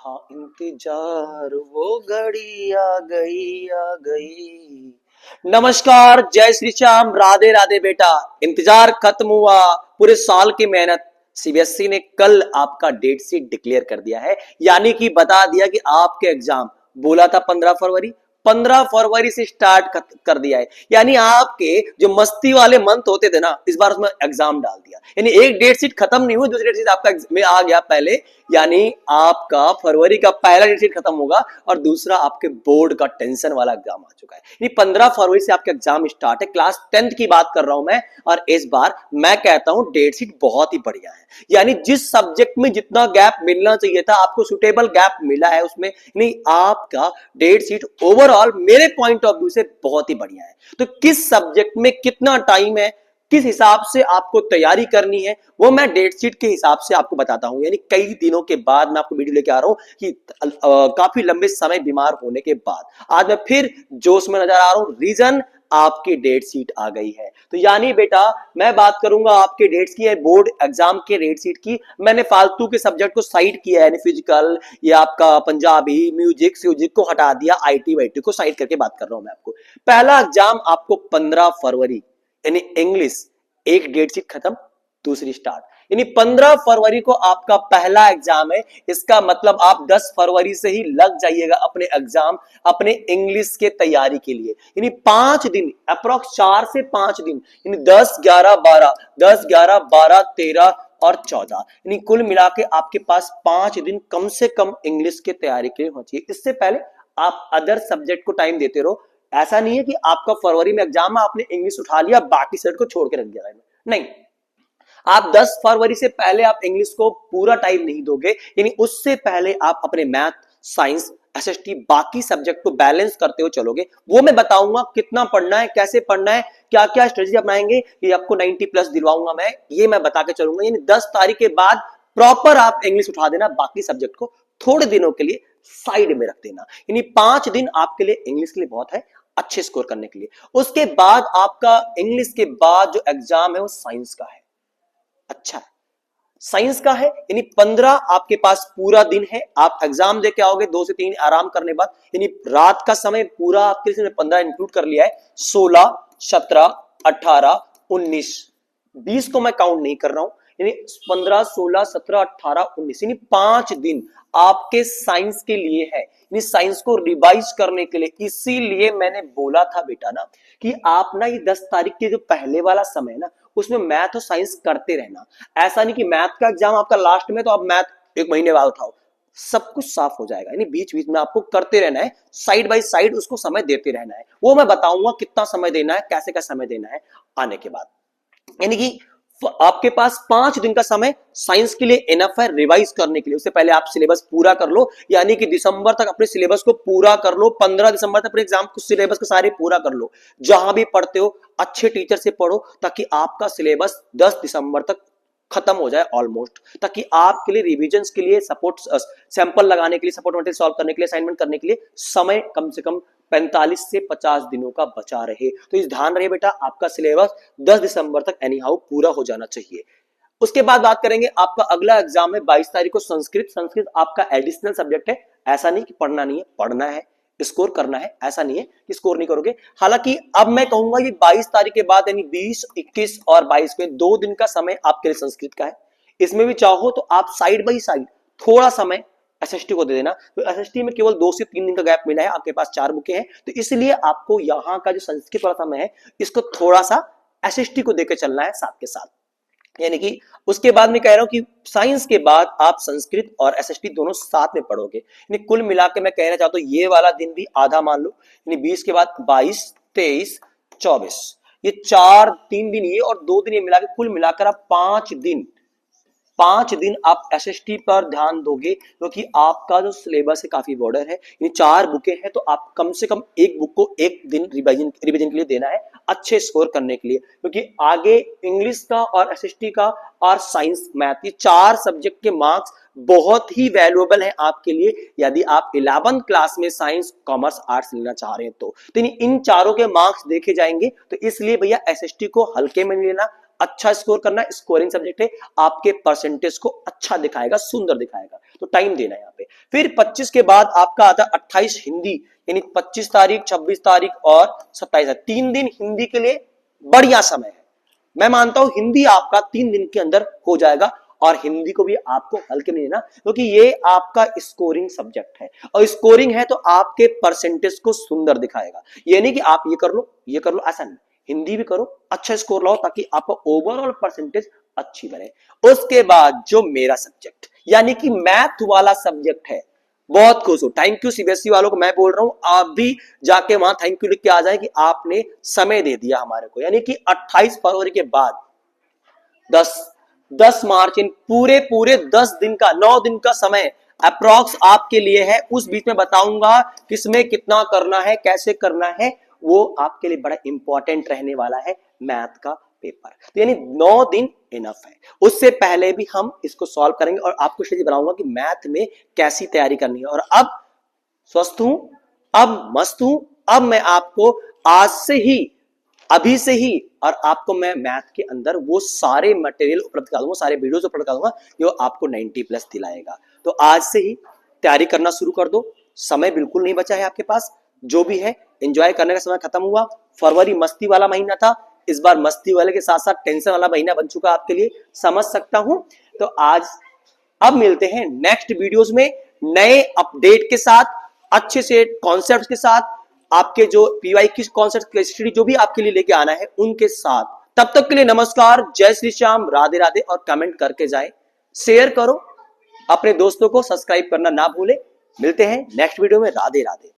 था इंतजार, वो घड़ी आ गई आ गई। नमस्कार, जय श्री श्याम, राधे राधे बेटा। इंतजार खत्म हुआ, पूरे साल की मेहनत। सीबीएसई ने कल आपका डेट शीट डिक्लेयर कर दिया है, यानी कि बता दिया कि आपके एग्जाम, बोला था 15 फरवरी, 15 फरवरी से स्टार्ट कर दिया है। यानी आपके जो मस्ती वाले मंथ होते थे ना, इस बार उसमें एग्जाम डाल दिया। यानी एक डेट शीट खत्म नहीं हुई, दूसरी डेट शीट आपका में आ गया पहले। यानी आपका फरवरी का पहला डेट शीट खत्म होगा और दूसरा आपके बोर्ड का टेंशन वाला एग्जाम आ चुका है। यानी 15 फरवरी से आपका एग्जाम स्टार्ट है। क्लास 10th की बात कर रहा हूं मैं, और इस बार मैं कहता हूं डेट शीट बहुत ही बढ़िया है। यानी जिस सब्जेक्ट में जितना गैप मिलना चाहिए था, आपको सुटेबल गैप मिला है उसमें। नहीं, आपका डेट शीट ओवरऑल मेरे पॉइंट ऑफ व्यू से बहुत ही बढ़िया है। तो किस सब्जेक्ट में कितना टाइम है, किस हिसाब से आपको तैयारी करनी है, वो मैं डेट शीट के हिसाब से आपको बताता हूं। यानी कई दिनों के बाद मैं आपको वीडियो लेके आ रहा हूं कि काफी लंबे समय बीमार होने के बाद आज मैं फिर जोश में नजर आ रहा हूं। रीजन, आपकी डेट शीट आ गई है। तो यानी बेटा, मैं बात करूंगा आपके डेट्स की, बोर्ड एग्जाम के डेट शीट की। मैंने फालतू के सब्जेक्ट को साइड किया है, यानी फिजिकल या आपका पंजाबी, म्यूजिक को हटा दिया, आईटी वाईटी को साइड करके बात कर रहा हूं मैं आपको। पहला एग्जाम आपको 15 फरवरी, यानी इंग्लिश, एक डेट शीट खत्म, दूसरी स्टार्ट। यानी 15 फरवरी को आपका पहला एग्जाम है। इसका मतलब आप 10 फरवरी से ही लग जाइएगा अपने एग्जाम, अपने इंग्लिश के तैयारी के लिए। यानी 5 दिन, अप्रोक्स 4 से 5 दिन, यानी 10, 11, 12, 10, 11, 12, 13 और 14, यानी कुल मिला के आपके पास 5 दिन कम से कम इंग्लिश के तैयारी के लिए होना चाहिए। इससे पहले आप अदर सब्जेक्ट को टाइम देते रहो। ऐसा नहीं है कि आपका फरवरी में एग्जाम है, आपने इंग्लिश उठा लिया, बाकी सब्जेक्ट को छोड़ के रख दिया। नहीं, आप 10 फरवरी से पहले आप इंग्लिश को पूरा टाइम नहीं दोगे। यानी उससे पहले आप अपने मैथ, साइंस, एसएसटी, बाकी सब्जेक्ट को बैलेंस करते हुए चलोगे। वो मैं बताऊंगा कितना पढ़ना है, कैसे पढ़ना है, क्या क्या स्ट्रेटेजी अपनाएंगे, ये आपको 90+ दिलवाऊंगा ये मैं बता के चलूंगा। यानी 10 तारीख के बाद प्रॉपर आप इंग्लिश उठा देना, बाकी सब्जेक्ट को थोड़े दिनों के लिए साइड में रख देना। यानी 5 दिन आपके लिए इंग्लिश के लिए बहुत है, अच्छे स्कोर करने के लिए। उसके बाद आपका इंग्लिश के बाद जो एग्जाम है वो साइंस का है। अच्छा, साइंस का है, यानी 15 आपके पास पूरा दिन है। आप एग्जाम दे के आओगे, 2 से 3 आराम करने बाद, यानी रात का समय पूरा आपके लिए 15 इंक्लूड कर लिया है। 16, 17, 18, 19, 20 को मैं काउंट नहीं कर रहा हूं। यानी 15, 16, 17, 18, 19, यानी 5 दिन आपके साइंस के लिए है। यानी साइंस को रिवाइज करने के लिए। इसीलिए मैंने बोला था बेटा ना कि आप ना ये 10 तारीख के जो पहले वाला समय ना, उसमें मैथ और साइंस करते रहना। ऐसा नहीं कि मैथ का एग्जाम आपका लास्ट में तो आप मैथ 1 महीने बाद उठाओ, सब कुछ साफ हो जाएगा। यानी बीच बीच में आपको करते रहना है, साइड बाय साइड उसको समय देते रहना है। वो मैं बताऊंगा कितना समय देना है, कैसे का समय देना है आने के बाद। यानी कि आपके पास 5 दिन का समय साइंस के लिए इनफ है रिवाइज करने के लिए। उससे पहले आप सिलेबस पूरा कर लो, यानी कि दिसंबर तक अपने सिलेबस को पूरा कर लो। 15 दिसंबर तक अपने एग्जाम को सिलेबस के सारे पूरा कर लो। जहां भी पढ़ते हो अच्छे टीचर से पढ़ो, ताकि आपका सिलेबस 10 दिसंबर तक खत्म हो जाए ऑलमोस्ट, ताकि आपके लिए रिविजन्स के लिए, सपोर्ट सैंपल लगाने के लिए, सपोर्ट मटेरियल सॉल्व करने के लिए, असाइनमेंट करने के लिए समय कम से कम 45 से 50 दिनों का बचा रहे। तो इस ध्यान रहे बेटा, आपका सिलेबस 10 दिसंबर तक एनी हाउ पूरा हो जाना चाहिए। उसके बाद बात करेंगे, आपका अगला एग्जाम है 22 तारीख को संस्कृत। संस्कृत आपका एडिशनल सब्जेक्ट है। ऐसा नहीं कि पढ़ना नहीं है, पढ़ना है, स्कोर करना है। ऐसा नहीं है कि स्कोर नहीं करोगे। हालांकि अब मैं कहूंगा कि 22 तारीख के बाद, यानी 20, 21 और 22 में 2 दिन का समय आपके लिए संस्कृत का है। इसमें भी चाहो तो आप साइड बाई साइड थोड़ा समय एसएसटी को दे देना। तो एसएसटी में केवल 2 से 3 दिन का गैप मिला है, आपके पास 4 बुकें हैं, तो इसलिए आपको यहां का जो संस्कृत वाला समय है, इसको थोड़ा सा एसएसटी को देकर चलना है साथ के साथ। यानी कि उसके बाद मैं कह रहा हूं कि साइंस के बाद आप संस्कृत और एसएसटी दोनों साथ में पढ़ोगे। यानी कुल मिला के मैं कहना चाहता हूं, ये वाला दिन भी आधा मान लो। यानी 20 के बाद 22, 23, 24, ये 3 दिन ये और 2 दिन ये मिला के कुल मिलाकर आप 5 दिन आप एसएसटी पर ध्यान दोगे, क्योंकि आपका जो सिलेबस है काफी बॉर्डर है। यानी 4 बुकें हैं, तो आप कम से कम एक बुक को एक दिन रिवीजन के लिए देना है, अच्छे स्कोर करने के लिए। क्योंकि आगे इंग्लिश का और एसएसटी का और साइंस मैथ, ये 4 सब्जेक्ट के मार्क्स बहुत ही वैल्यूएबल है आपके लिए, यदि आप 11th क्लास में साइंस, कॉमर्स, आर्ट्स लेना चाह रहे हैं तो इन चारों के मार्क्स देखे जाएंगे। तो इसलिए भैया एसएसटी को हल्के में नहीं लेना, अच्छा स्कोर करना है, स्कोरिंग सब्जेक्ट है, आपके परसेंटेज को अच्छा दिखाएगा, सुंदर दिखाएगा, तो टाइम देना है यहाँ पे। फिर 25 के बाद आपका आता है 28 हिंदी, यानी 25 तारीख, 26 तारीख और 27 तारीख, 3 दिन हिंदी के लिए बढ़िया समय है। मैं मानता हूं हिंदी आपका 3 दिन के अंदर हो जाएगा, और हिंदी को भी आपको हल्के में लेना, क्योंकि ये आपका स्कोरिंग सब्जेक्ट है, और स्कोरिंग है तो आपके परसेंटेज को सुंदर दिखाएगा। ये नहीं कि आप ये कर लो ये कर लो, ऐसा नहीं, हिंदी भी करो, अच्छा स्कोर लाओ, ताकि आपका ओवरऑल परसेंटेज अच्छी बने। उसके बाद जो मेरा सब्जेक्ट यानी कि मैथ वाला सब्जेक्ट है, बहुत खुश हो, थैंक यू सीबीएसई वालों को मैं बोल रहा हूं, आप भी जाके वहां थैंक यू लिख के आ जाए कि आपने समय दे दिया हमारे को। यानी कि 28 फरवरी के बाद 10 मार्च, इन पूरे 10 दिन का, 9 दिन का समय अप्रॉक्स आपके लिए है। उस बीच में बताऊंगा किसमें कितना करना है, कैसे करना है, वो आपके लिए बड़ा इंपॉर्टेंट रहने वाला है मैथ का पेपर। तो यानी 9 दिन इनफ है। उससे पहले भी हम इसको सॉल्व करेंगे और आपको स्ट्रेटजी बनाऊंगा कि मैथ में कैसी तैयारी करनी है। और अब स्वस्थ हूं, अब मस्त हूं, अब मैं आपको आज से ही, अभी से ही, और आपको मैं मैथ के अंदर वो सारे मटेरियल उपलब्ध करा दूंगा, सारे वीडियोस उपलब्ध करा दूंगा जो आपको 90+ दिलाएगा। तो आज से ही तैयारी करना शुरू कर दो, समय बिल्कुल नहीं बचा है आपके पास, जो भी है एंजॉय करने का समय खत्म हुआ। फरवरी मस्ती वाला महीना था, इस बार मस्ती वाले के साथ साथ टेंशन वाला महीना बन चुका आपके लिए, समझ सकता हूं। तो आज अब मिलते हैं नेक्स्ट वीडियोस में नए अपडेट के साथ, अच्छे से कॉन्सेप्ट्स के साथ, आपके जो पीवाई की कॉन्सेप्ट स्टडी जो भी आपके लिए लेके आना है उनके साथ। तब तक के लिए नमस्कार, जय श्री श्याम, राधे राधे, और कमेंट करके जाए, शेयर करो, अपने दोस्तों को सब्सक्राइब करना ना भूले। मिलते हैं नेक्स्ट वीडियो में, राधे राधे।